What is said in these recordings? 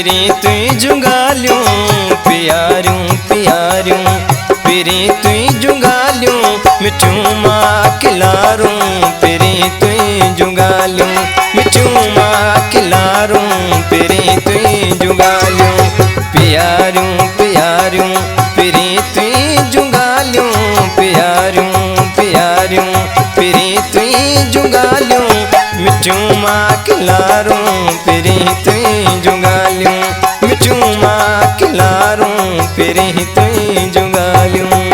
पिरी तुई जुगालियों प्यारियों प्यारियों पिरी तुई जुगालियों मिठू माँ खिलारूं पिरी तुई जुगालियों मिठू माँ खिलारूं पिरी तुई जुगालियों प्यारियों प्यारियों पिरी तुई जुगालियों प्यारियों प्यारियों पिरी तुई जुगालियों मिठू माँ खिलारूं पिरी तुई जुगालियों मिठू माँ खिलारूं पिरी तुई जुगालियों।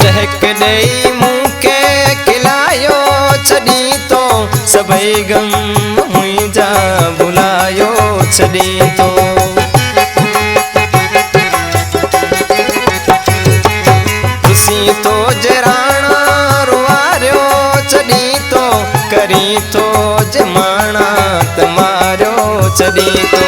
चहक दई मुके खिलायो छड़ी तो सबई गम मुझा बुलायो छड़ी तो खुशी तो जराना रुआरियो छड़ी तो करी तो जमाना तमारो छड़ी तो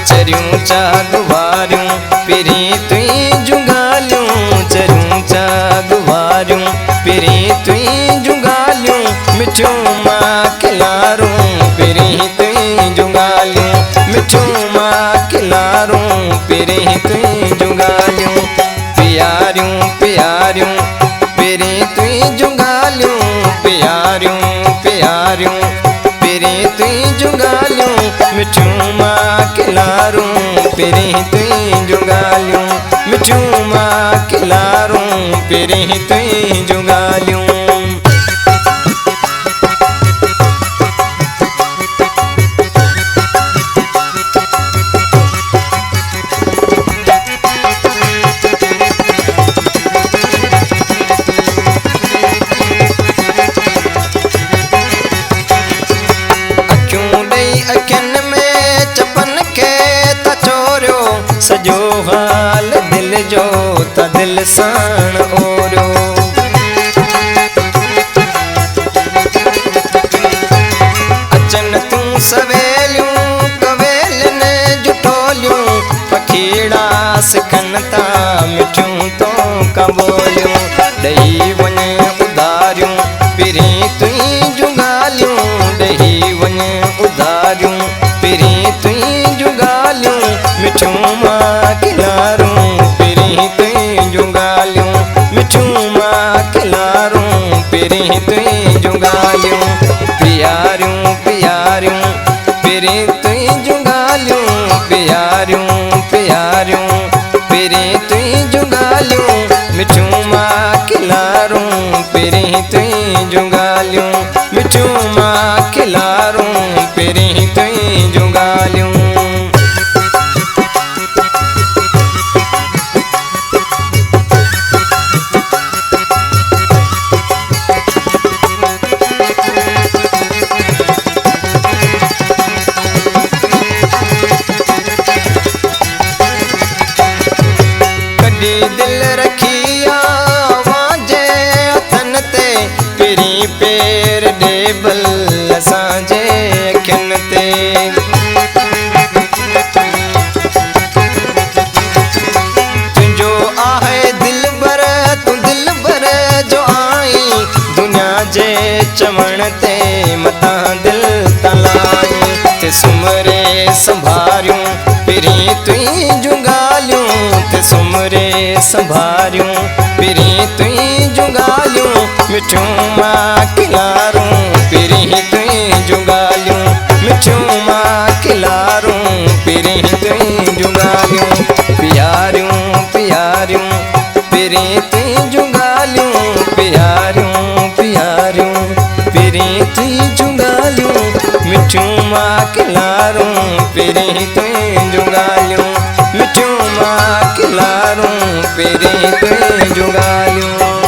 चरियूं चागवारियूं पिरी तुई जुगालियूं चरियूं चागवारियूं पिरी तुई जुगालियूं मिठू माँ खिलारूं पिरी तुई जुगालियूं मिठू माँ खिलारूं पिरी तुई जुगालियूं प्यारियूं प्यारियूं पिरी तुई जुगालियूं प्यारियूं प्यारियूं पिरी तुई जुगालियूं मिठू माँ खिलारूं पिरी तुई जुगालियूं मिठू माँ खिलारूं पिरी तुई जुगालियूं। सजो हाल दिल जो त दिल साण ओरो अचन तू सवेलियूं कवेलन जुटोलियूं पखीड़ा सिखन ता मिठियूं तो कबोलियूं ॾही वञ उधारियूं पिरी तुई जुगालियूं ॾही वञ उधारियूं पिरी तुई जुगालियूं मिठू माँ खिलारूं पिरी तुई जुगालियूं मिठू माँ खिलारूं पिरी तुई जुगालियूं प्यारियूं प्यारियूं पिरी तुई जुगालियूं प्यारियूं प्यारियूं पिरी तुई जुगालियूं मिठू माँ खिलारूं पिरी तुई जुगालियूं मिठू माँ खिलारूं पिरी तुई जुगालियूं। दिल रखिया वाजे अथन ते पिरी पेर डेबल असांजे अखियुनि ते तुंहिंजो आहे दिल भर तूं दिल भर जो आई दुनिया जे चवण ते मथां दिल तलाई ते सुमरे संभारियूं पिरी तुई जुगालियूं ते सुमरे संभारियूं पिरी तुई जुगालियूं मिठू माँ खिलारूं पिरी तुई जुगालियूं मिठू माँ खिलारूं पिरी तुई जुगालियूं प्यारियूं प्यारियूं पिरी तुई जुगालियूं प्यारियूं प्यारियूं पिरी तुई जुगालियूं मिठू माँ खिलारूं पिरी तुई जुगालियूं मिठू माँ खिलारूं पिरी तुई जुगालियूं।